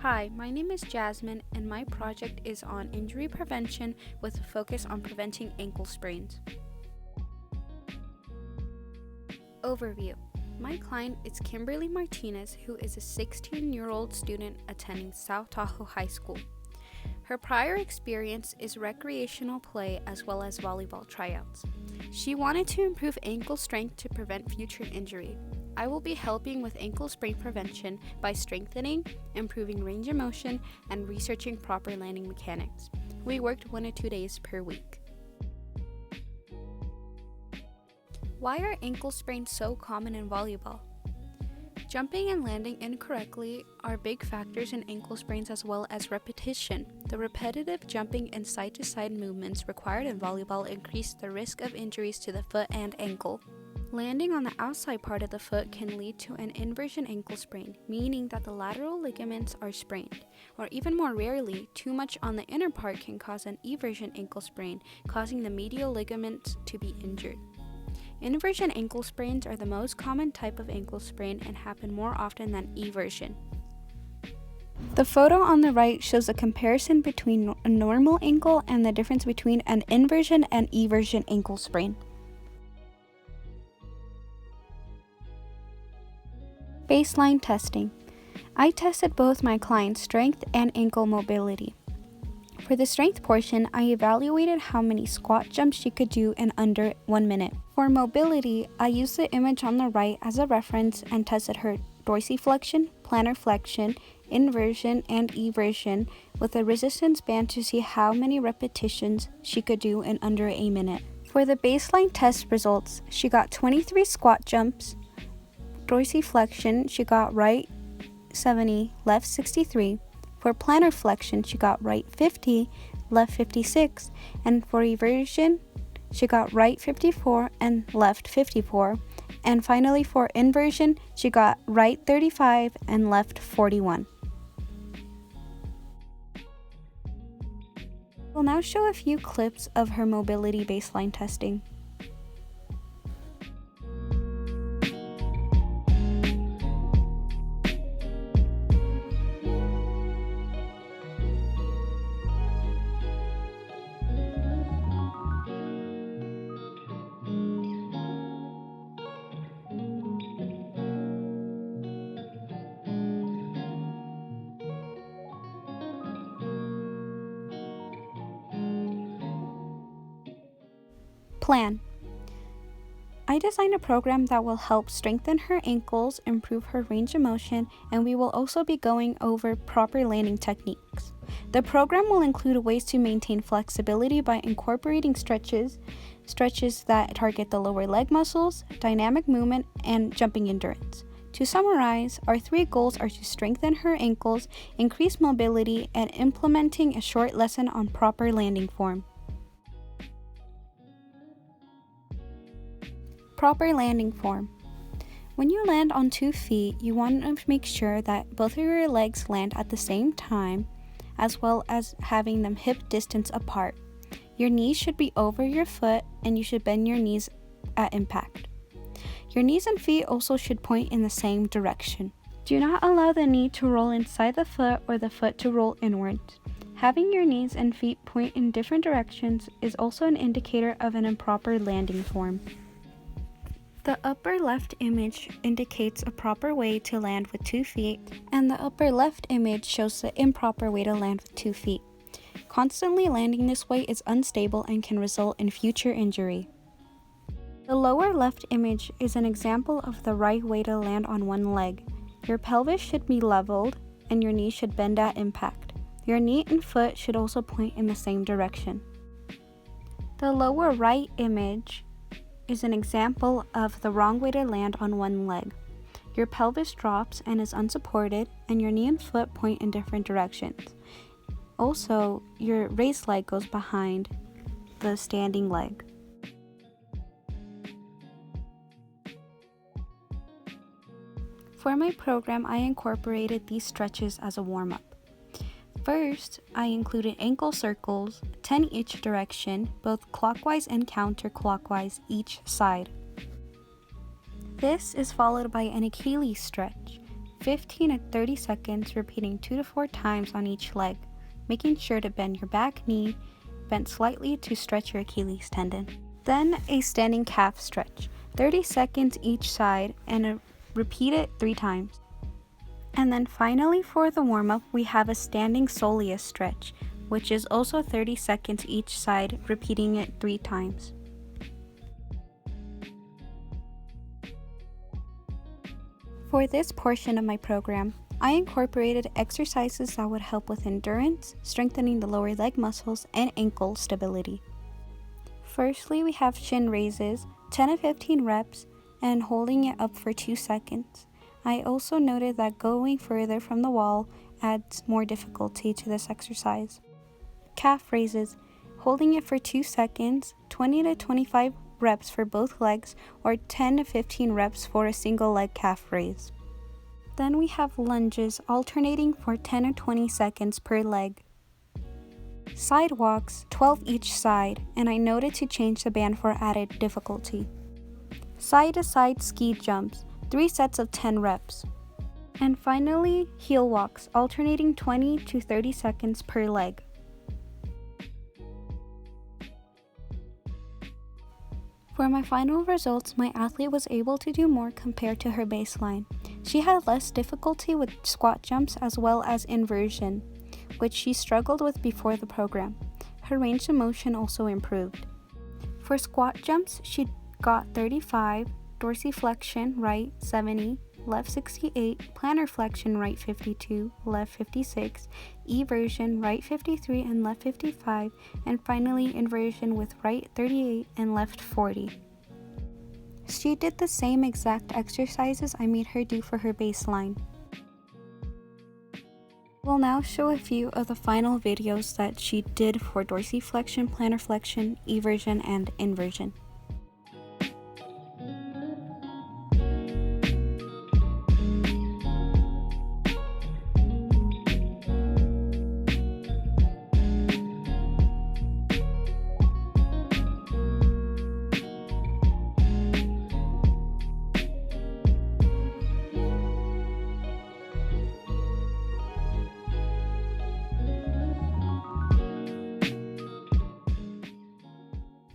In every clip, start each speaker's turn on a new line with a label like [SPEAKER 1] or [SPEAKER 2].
[SPEAKER 1] Hi, my name is Jasmine, and my project is on injury prevention with a focus on preventing ankle sprains. Overview. My client is Kimberly Martinez, who is a 16-year-old student attending South Tahoe High School. Her prior experience is recreational play as well as volleyball tryouts. She wanted to improve ankle strength to prevent future injury. I will be helping with ankle sprain prevention by strengthening, improving range of motion, and researching proper landing mechanics. We worked 1 or 2 days per week. Why are ankle sprains so common in volleyball? Jumping and landing incorrectly are big factors in ankle sprains as well as repetition. The repetitive jumping and side-to-side movements required in volleyball increase the risk of injuries to the foot and ankle. Landing on the outside part of the foot can lead to an inversion ankle sprain, meaning that the lateral ligaments are sprained. Or even more rarely, too much on the inner part can cause an eversion ankle sprain, causing the medial ligaments to be injured. Inversion ankle sprains are the most common type of ankle sprain and happen more often than eversion. The photo on the right shows a comparison between a normal ankle and the difference between an inversion and eversion ankle sprain. Baseline testing. I tested both my client's strength and ankle mobility. For the strength portion, I evaluated how many squat jumps she could do in under 1 minute. For mobility, I used the image on the right as a reference and tested her dorsiflexion, plantar flexion, inversion, and eversion with a resistance band to see how many repetitions she could do in under a minute. For the baseline test results, she got 23 squat jumps. Dorsiflexion, she got right 70, left 63. For plantar flexion, she got right 50, left 56. And for eversion, she got right 54 and left 54. And finally, for inversion, she got right 35 and left 41. We'll now show a few clips of her mobility baseline testing. Plan. I designed a program that will help strengthen her ankles, improve her range of motion, and we will also be going over proper landing techniques. The program will include ways to maintain flexibility by incorporating stretches that target the lower leg muscles, dynamic movement, and jumping endurance. To summarize, our 3 goals are to strengthen her ankles, increase mobility, and implementing a short lesson on proper landing form. Proper landing form. When you land on 2 feet, you want to make sure that both of your legs land at the same time, as well as having them hip distance apart. Your knees should be over your foot, and you should bend your knees at impact. Your knees and feet also should point in the same direction. Do not allow the knee to roll inside the foot or the foot to roll inwards. Having your knees and feet point in different directions is also an indicator of an improper landing form. The upper left image indicates a proper way to land with 2 feet, and the upper left image shows the improper way to land with 2 feet. Constantly landing this way is unstable and can result in future injury. The lower left image is an example of the right way to land on one leg. Your pelvis should be leveled, and your knee should bend at impact. Your knee and foot should also point in the same direction. The lower right image is an example of the wrong way to land on one leg. Your pelvis drops and is unsupported, and your knee and foot point in different directions. Also, your raised leg goes behind the standing leg. For my program, I incorporated these stretches as a warm-up. First, I included ankle circles, 10 each direction, both clockwise and counterclockwise each side. This is followed by an Achilles stretch. 15 to 30 seconds, repeating 2 to 4 times on each leg, making sure to bend your back knee, bent slightly to stretch your Achilles tendon. Then a standing calf stretch, 30 seconds each side, and repeat it 3 times. And then finally for the warm-up, we have a standing soleus stretch, which is also 30 seconds each side, repeating it 3 times. For this portion of my program, I incorporated exercises that would help with endurance, strengthening the lower leg muscles, and ankle stability. Firstly, we have shin raises, 10 to 15 reps, and holding it up for 2 seconds. I also noted that going further from the wall adds more difficulty to this exercise. Calf raises, holding it for 2 seconds, 20 to 25 reps for both legs, or 10 to 15 reps for a single leg calf raise. Then we have lunges, alternating for 10 or 20 seconds per leg. Side walks, 12 each side, and I noted to change the band for added difficulty. Side to side ski jumps, 3 sets of 10 reps. And finally, heel walks, alternating 20 to 30 seconds per leg. For my final results, my athlete was able to do more compared to her baseline. She had less difficulty with squat jumps as well as inversion, which she struggled with before the program. Her range of motion also improved. For squat jumps, she got 35, dorsiflexion right 70, left 68, plantar flexion right 52, left 56, eversion right 53 and left 55, and finally inversion with right 38 and left 40. She did the same exact exercises I made her do for her baseline. We'll now show a few of the final videos that she did for dorsiflexion, plantar flexion, eversion, and inversion.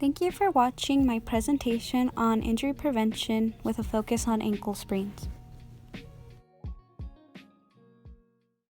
[SPEAKER 1] Thank you for watching my presentation on injury prevention with a focus on ankle sprains.